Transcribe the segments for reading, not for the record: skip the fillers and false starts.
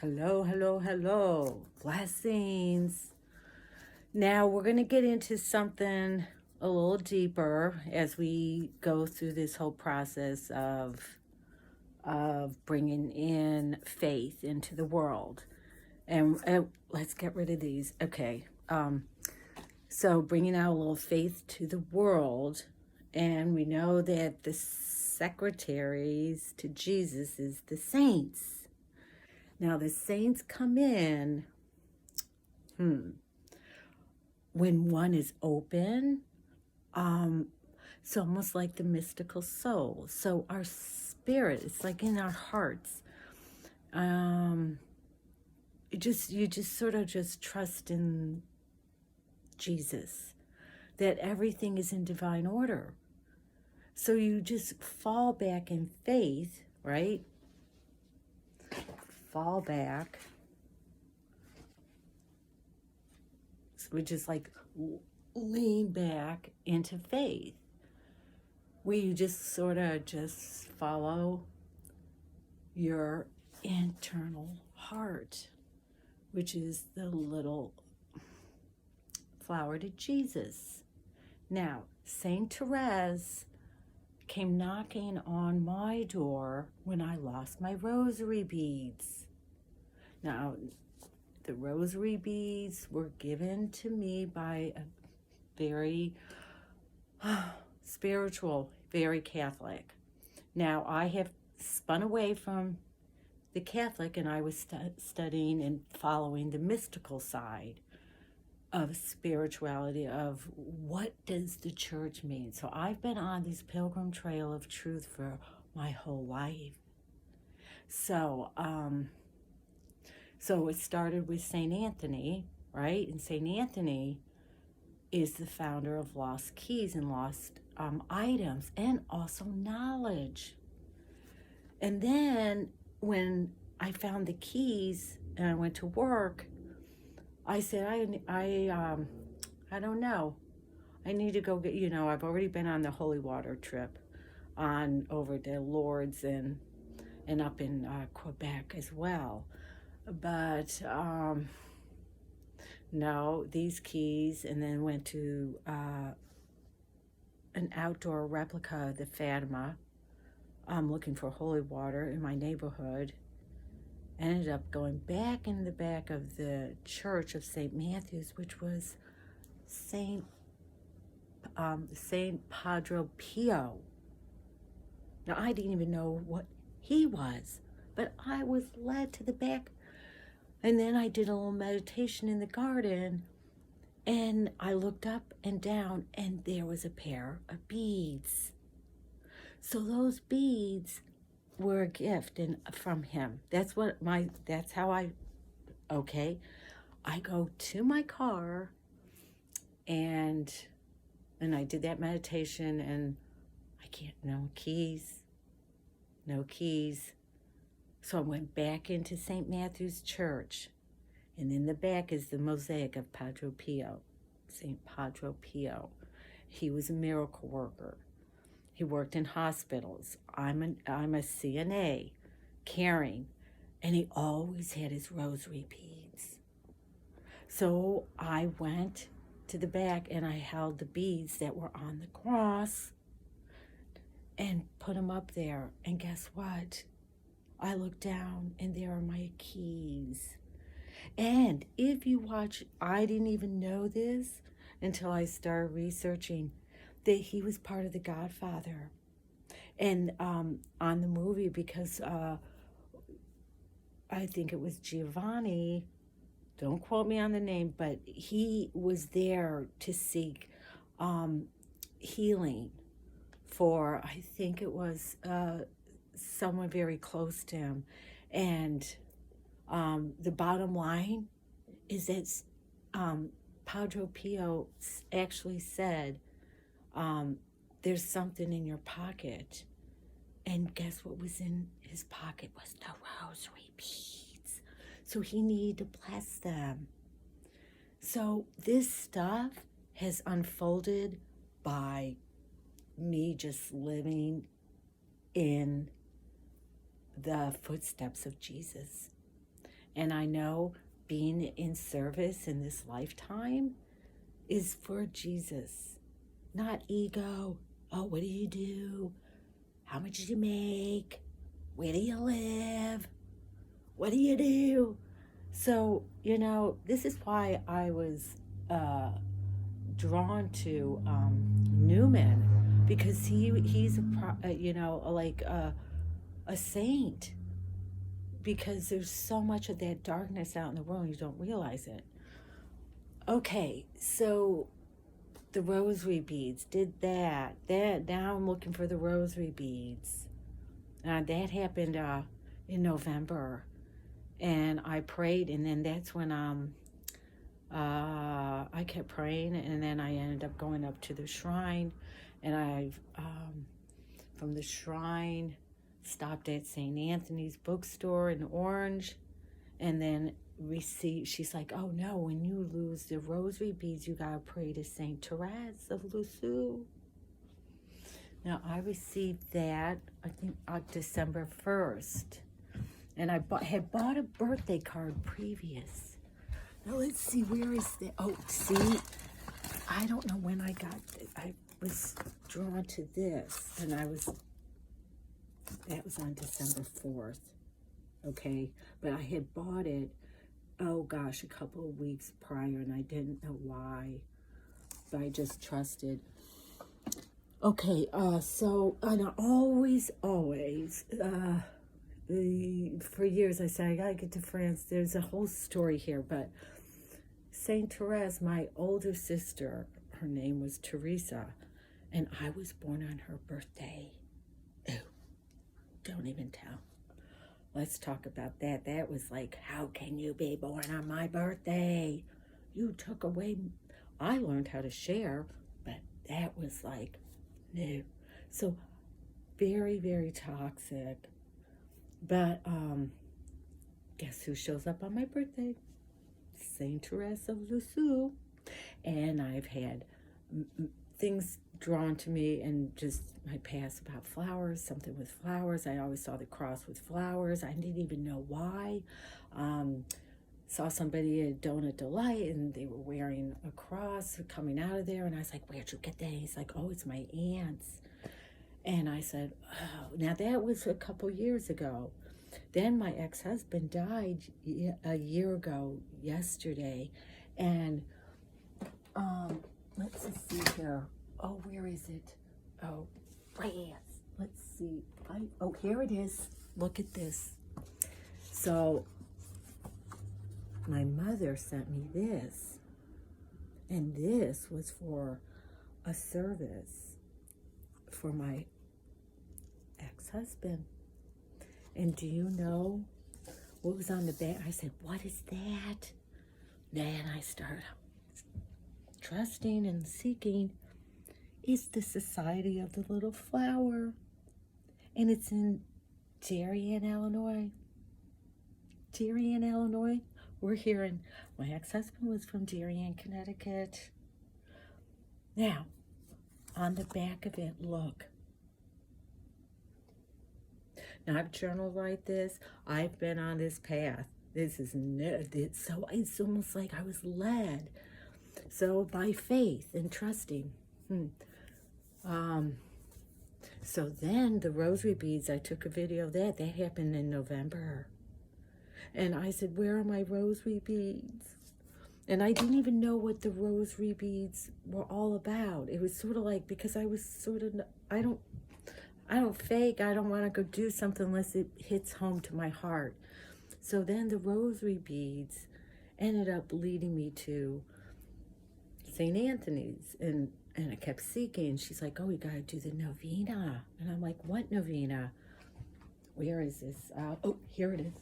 Hello, hello, hello. Blessings. Now we're going to get into something a little deeper as we go through this whole process of bringing in faith into the world. And let's get rid of these. Okay. So bringing out a little faith to the world, and we know that the secretaries to Jesus is the saints. Now the saints come in when one is open. It's almost like the mystical soul. So our spirit, it's like in our hearts. You just sort of just trust in Jesus, that everything is in divine order. So you just fall back in faith, right? Fall back. So we just like lean back into faith, where you just sort of just follow your internal heart, which is the little flower to Jesus. Now, Saint Therese came knocking on my door when I lost my rosary beads. Now, the rosary beads were given to me by a very spiritual, very Catholic. Now, I have spun away from the Catholic, and I was studying and following the mystical side of spirituality, of what does the church mean. So I've been on this pilgrim trail of truth for my whole life. So it started with Saint Anthony, right? And Saint Anthony is the founder of lost keys and lost items, and also knowledge. And then when I found the keys and I went to work, I said, I don't know. I need to go get, I've already been on the holy water trip on over to Lourdes and up in Quebec as well. But no, these keys, and then went to an outdoor replica of the Fatima. I'm looking for holy water in my neighborhood. Ended up going back in the back of the church of St. Matthew's, which was Saint Padre Pio. Now, I didn't even know what he was, but I was led to the back. And then I did a little meditation in the garden, and I looked up and down, and there was a pair of beads. So those beads were a gift from him. That's how I go to my car, and I did that meditation, and no keys. So I went back into St. Matthew's Church, and in the back is the mosaic of Padre Pio, St. Padre Pio. He was a miracle worker. He worked in hospitals. I'm a CNA, caring, and he always had his rosary beads. So I went to the back and I held the beads that were on the cross and put them up there. And guess what? I looked down and there are my keys. And if you watch, I didn't even know this until I started researching that he was part of The Godfather. And on the movie, because I think it was Giovanni, don't quote me on the name, but he was there to seek healing for, I think it was someone very close to him. And the bottom line is that Padre Pio actually said, there's something in your pocket. And guess what was in his pocket was the rosary beads. So he needed to bless them. So this stuff has unfolded by me just living in the footsteps of Jesus. And I know being in service in this lifetime is for Jesus, not ego. Oh, what do you do? How much do you make? Where do you live? What do you do? So, this is why I was drawn to Newman, because he's a saint, because there's so much of that darkness out in the world and you don't realize it. Okay, so the rosary beads did that. Now I'm looking for the rosary beads. That happened in November, and I prayed, and then that's when I kept praying, and then I ended up going up to the shrine, and I've from the shrine stopped at St. Anthony's bookstore in Orange, and then she's like, oh no, when you lose the rosary beads, you gotta pray to Saint Therese of Lisieux. Now I received that, I think, December 1st, and I had bought a birthday card previous. Now let's see, where is that? Oh, see, I don't know when I got it. I was drawn to this, and that was on December 4th, okay? But I had bought it, oh gosh, a couple of weeks prior, and I didn't know why, but I just trusted. Okay, so, and I always, for years I said, I gotta get to France. There's a whole story here, but Saint Therese, my older sister, her name was Teresa, and I was born on her birthday. Ew, don't even tell. Let's talk about that. That was like, how can you be born on my birthday? You took away, I learned how to share, but that was like, no. So very, very toxic. But guess who shows up on my birthday? Saint Therese of Lisieux. And I've had things drawn to me, and just my past about flowers, something with flowers. I always saw the cross with flowers. I didn't even know why. Saw somebody at Donut Delight, and they were wearing a cross coming out of there, and I was like, where'd you get that? And he's like, oh, it's my aunt's. And I said, oh, now that was a couple years ago. Then my ex-husband died a year ago yesterday, and let's see here. Oh, where is it? Oh, yes. Let's see. Oh, here it is. Look at this. So my mother sent me this, and this was for a service for my ex-husband. And do you know what was on the back? I said, what is that? Then I started trusting and seeking. It's the Society of the Little Flower, and it's in Darien, Illinois. Darien, Illinois. We're here in, my ex-husband was from Darien, Connecticut. Now, on the back of it, look. Now, I've journaled like this. I've been on this path. This is so it's almost like I was led. So by faith and trusting. So then the rosary beads, I took a video of that. That happened in November. And I said, where are my rosary beads? And I didn't even know what the rosary beads were all about. It was sort of like, because I was sort of, I don't fake. I don't want to go do something unless it hits home to my heart. So then the rosary beads ended up leading me to St. Anthony's, and I kept seeking. She's like, oh, you got to do the novena. And I'm like, what novena? Where is this? Oh, here it is.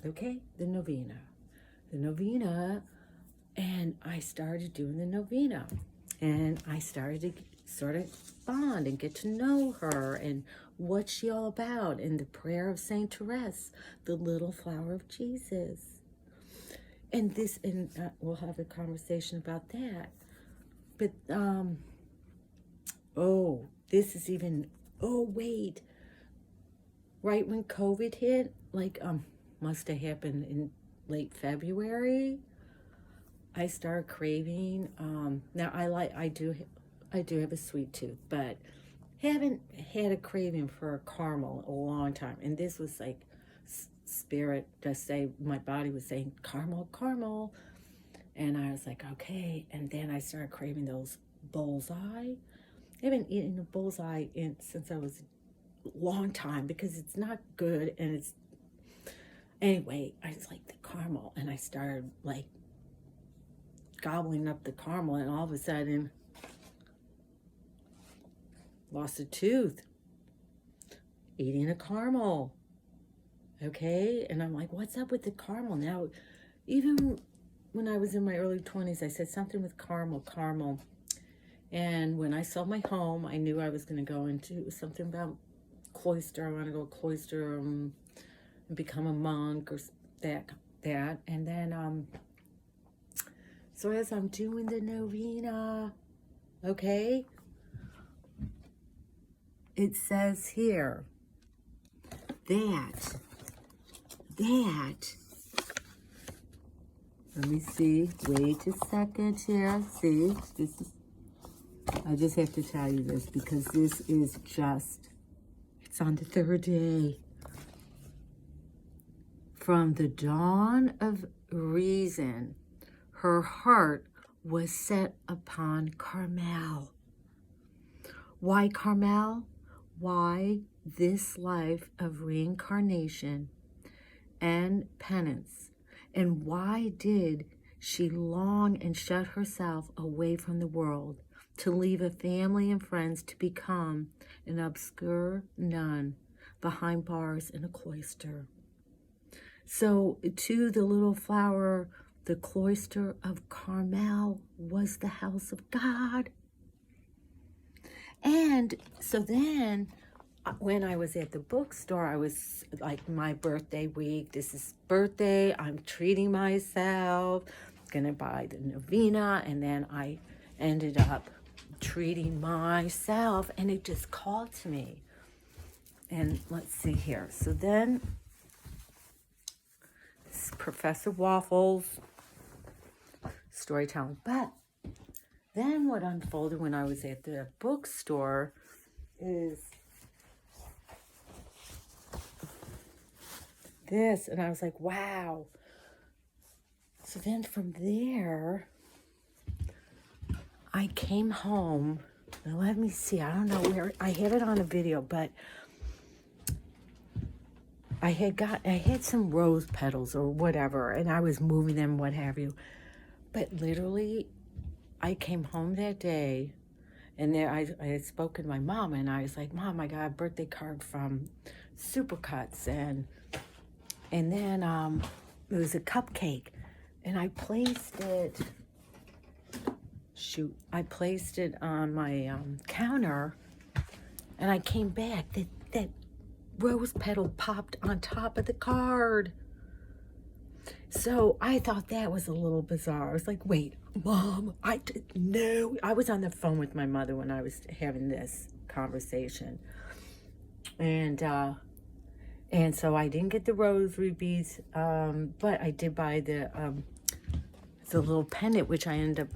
Okay, the novena. The novena, and I started doing the novena. And I started to sort of bond and get to know her and what's she all about, and the prayer of Saint Therese, the little flower of Jesus. And this, and we'll have a conversation about that. But, oh, this is even, oh, wait. right when COVID hit, like, must have happened in late February, I started craving, now I do have a sweet tooth, but haven't had a craving for a caramel a long time. And this was like spirit, just say, my body was saying caramel, caramel. And I was like, okay. And then I started craving those bullseye. I haven't eaten a bullseye since I was a long time because it's not good. And it's, anyway, I was like the caramel. And I started like gobbling up the caramel. And all of a sudden, lost a tooth. Eating a caramel. Okay? And I'm like, what's up with the caramel? Now, even when I was in my early 20s, I said something with caramel. And when I sold my home, I knew I was going to go into something about cloister. I want to go cloister and become a monk or that. And then, so as I'm doing the novena, okay, it says here that, let me see, wait a second here, see, this is, I just have to tell you this because this is just, it's on the third day. From the dawn of reason, her heart was set upon Carmel. Why Carmel? Why this life of reincarnation and penance? And why did she long and shut herself away from the world to leave a family and friends to become an obscure nun behind bars in a cloister? So to the little flower, the cloister of Carmel was the house of God. And so then when I was at the bookstore, I was like, my birthday week, this is birthday, I'm treating myself, gonna buy the novena, and then I ended up treating myself, and it just called to me. And let's see here. So then, this is Professor Waffles, Storytime. But then what unfolded when I was at the bookstore is this, and I was like, wow. So then from there, I came home. Now let me see, I don't know where, I had it on a video, but I had some rose petals or whatever, and I was moving them, what have you. But literally, I came home that day, and there I had spoken to my mom, and I was like, Mom, I got a birthday card from Supercuts, and then it was a cupcake, and I placed it, I placed it on my counter, and I came back, that rose petal popped on top of the card. So I thought that was a little bizarre. I was like, wait, Mom, no. I was on the phone with my mother when I was having this conversation. And so I didn't get the rosary beads, but I did buy the little pendant, which I ended up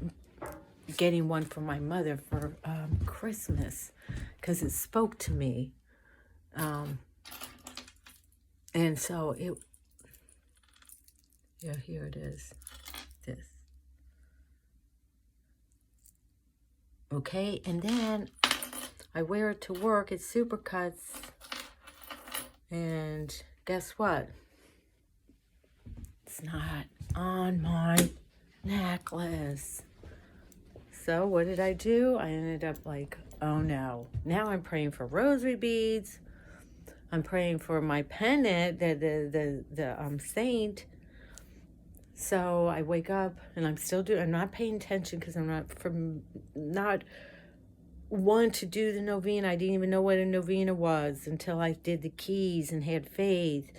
getting one for my mother for Christmas, because it spoke to me. And so yeah, here it is, this. Okay, and then I wear it to work at Supercuts, and guess what? It's not on my necklace. So what did I do? I ended up like, oh no. Now I'm praying for rosary beads. I'm praying for my pendant, the saint. So I wake up and I'm not paying attention because I'm not one to do the novena. I didn't even know what a novena was until I did the keys and had faith.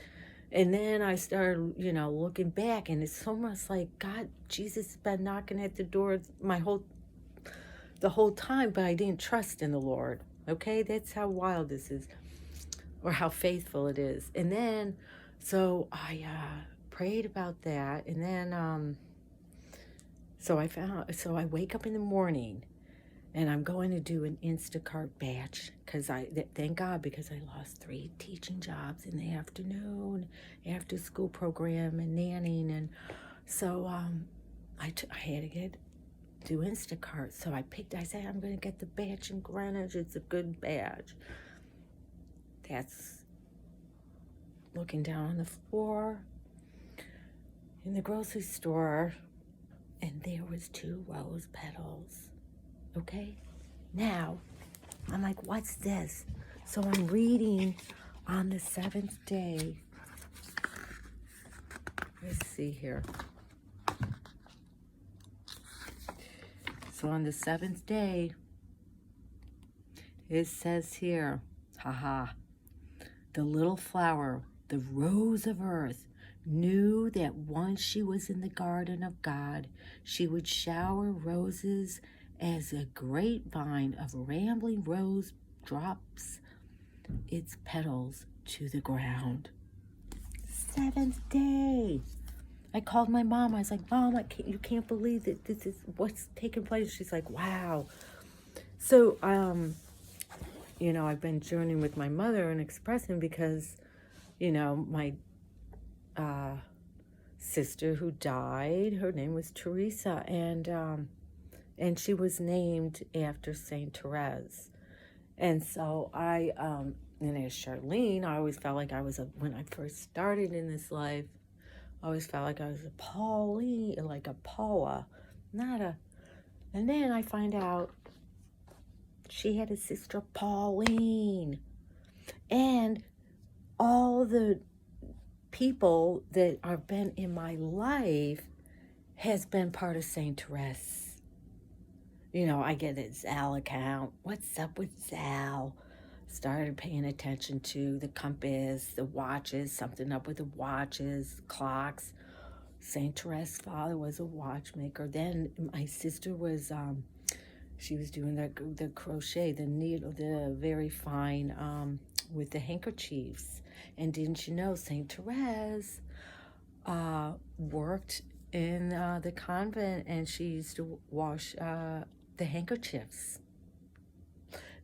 And then I started, looking back, and it's almost like God, Jesus has been knocking at the door the whole time, but I didn't trust in the Lord. Okay, that's how wild this is. or how faithful it is. And then, so I prayed about that. And then, so I wake up in the morning and I'm going to do an Instacart batch because thank God, because I lost 3 teaching jobs in the afternoon, after school program and nannying. And so I had to do Instacart. So I said, I'm going to get the batch in Greenwich. It's a good batch. That's looking down on the floor in the grocery store, and there was 2 rose petals. Okay? Now, I'm like, what's this? So I'm reading on the 7th day. Let's see here. So on the 7th day, it says here, the little flower, the rose of earth, knew that once she was in the garden of God, she would shower roses as a grapevine of rambling rose drops its petals to the ground. 7th day. I called my mom. I was like, Mom, you can't believe that this is what's taking place. She's like, wow. So, I've been journeying with my mother and expressing because, my sister who died, her name was Teresa, and she was named after Saint Therese. And so and as Charlene, I always felt like when I first started in this life, I always felt like I was a Pauline, like a Paula, and then I find out she had a sister, Pauline. And all the people that have been in my life has been part of Saint Therese. I get a Zal account. What's up with Zal? Started paying attention to the compass, the watches, something up with the watches, clocks. Saint Therese's father was a watchmaker. Then my sister was, she was doing the crochet, the needle, the very fine, with the handkerchiefs. And didn't you know Saint Therese worked in the convent, and she used to wash the handkerchiefs.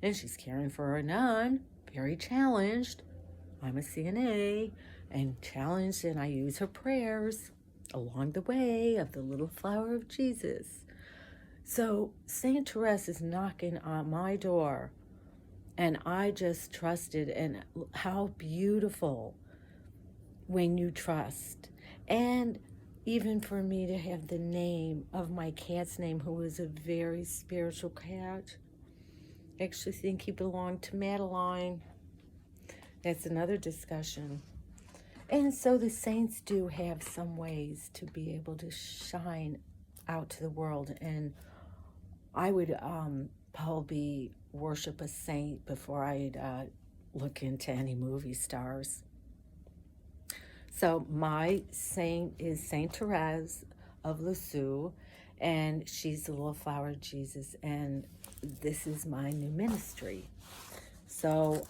And she's caring for a nun, very challenged. I'm a CNA, and challenged, and I use her prayers along the way of the little flower of Jesus. So Saint Therese is knocking on my door, and I just trusted. And how beautiful when you trust. And even for me to have the name of my cat's name, who was a very spiritual cat. I actually think he belonged to Madeline. That's another discussion. And so the saints do have some ways to be able to shine out to the world. And I would probably worship a saint before I'd look into any movie stars. So my saint is Saint Therese of Lisieux, and she's the little flower of Jesus, and this is my new ministry. So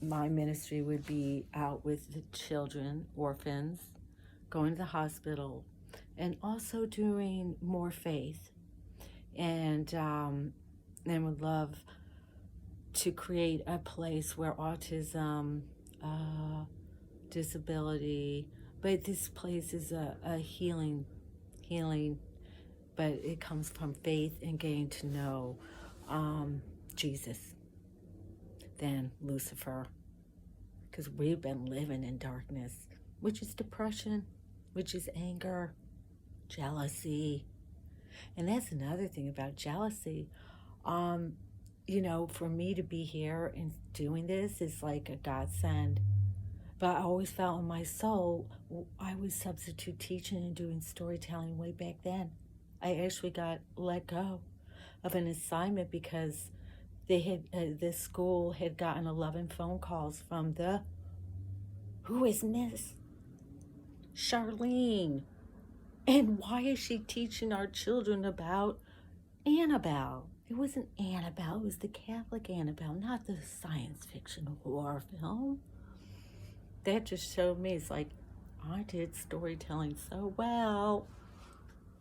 my ministry would be out with the children, orphans, going to the hospital, and also doing more faith. And would love to create a place where autism, disability, but this place is a healing, but it comes from faith and getting to know Jesus than Lucifer, because we've been living in darkness, which is depression, which is anger, jealousy. And that's another thing about jealousy. For me to be here and doing this is like a godsend. But I always felt in my soul, I was substitute teaching and doing storytelling way back then. I actually got let go of an assignment because they had the school had gotten 11 phone calls from who is Miss Charlene? And why is she teaching our children about Annabelle It wasn't Annabelle, it was the Catholic Annabelle, not the science fiction horror film. That just showed me, it's like, I did storytelling so well.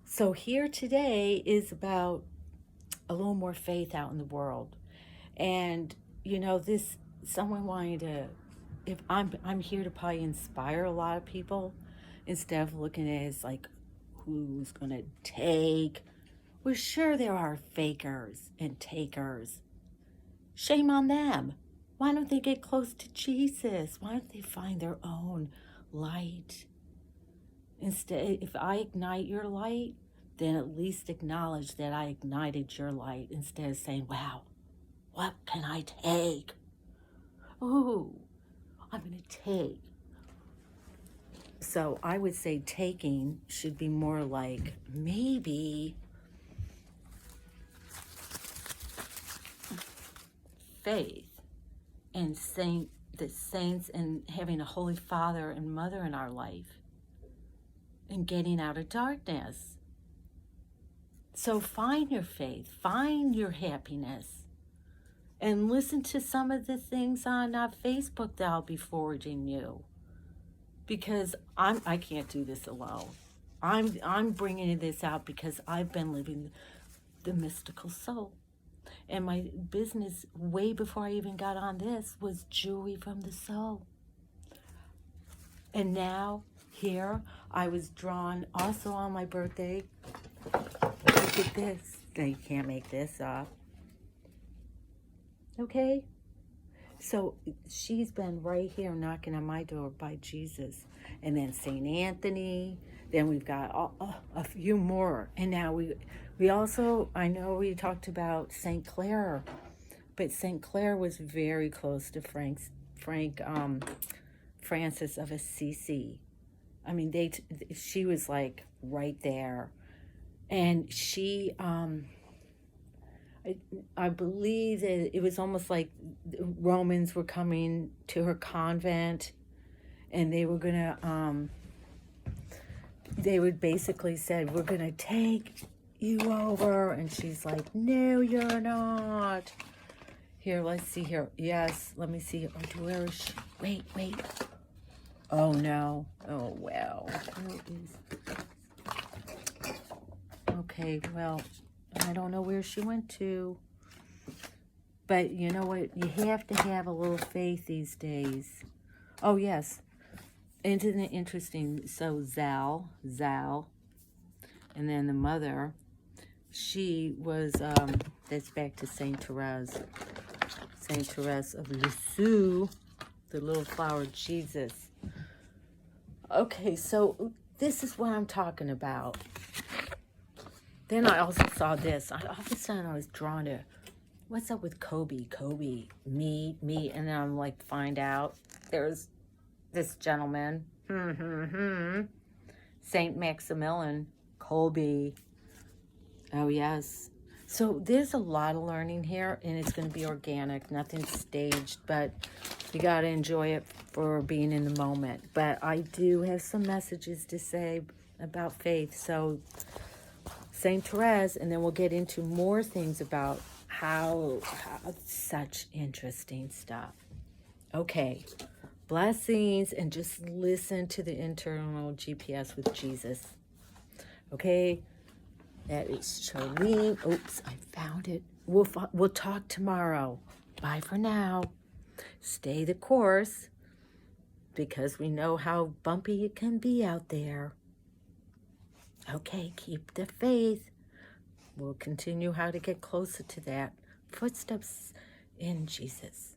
So here today is about a little more faith out in the world. And, this, someone wanting to, if I'm here to probably inspire a lot of people instead of looking at it as like, who's going to take. Well, sure, there are fakers and takers. Shame on them. Why don't they get close to Jesus? Why don't they find their own light? Instead, if I ignite your light, then at least acknowledge that I ignited your light instead of saying, wow, what can I take? Ooh, I'm going to take. So I would say taking should be more like maybe faith and the saints and having a Holy Father and Mother in our life and getting out of darkness. So find your faith, find your happiness, and listen to some of the things on Facebook that I'll be forwarding you. Because I can't do this alone. I'm bringing this out because I've been living the mystical soul. And my business, way before I even got on this, was jewelry from the soul. And now, here, I was drawn also on my birthday. Look at this. Now, you can't make this up. Okay? So, she's been right here knocking on my door by Jesus. And then St. Anthony. Then we've got a few more. And now we also, I know we talked about St. Clair. But St. Clair was very close to Francis of Assisi. I mean, she was like right there. And she, I believe that it was almost like Romans were coming to her convent and they were gonna, they would basically said, we're gonna take you over. And she's like, no, you're not. Here, let's see here. Yes, let me see. Oh, where is she? Wait. Oh, no. Oh, well. Okay, well, I don't know where she went to. But you know what? You have to have a little faith these days. Oh, yes. Isn't it interesting? So Zal, and then the mother, she was, that's back to St. Therese of Lisieux, the little flower Jesus. Okay, so this is what I'm talking about. Then I also saw this. All of a sudden I was drawn to, what's up with Kobe, me, and then I'm like, find out there's this gentleman, Saint Maximilian Kolbe. Oh, yes. So there's a lot of learning here, and it's going to be organic, nothing staged, but you got to enjoy it for being in the moment. But I do have some messages to say about faith. So St. Therese, and then we'll get into more things about how such interesting stuff. Okay, blessings, and just listen to the internal GPS with Jesus. Okay. That is Charlene. Oops, I found it. We'll talk tomorrow. Bye for now. Stay the course because we know how bumpy it can be out there. Okay, keep the faith. We'll continue how to get closer to that. Footsteps in Jesus.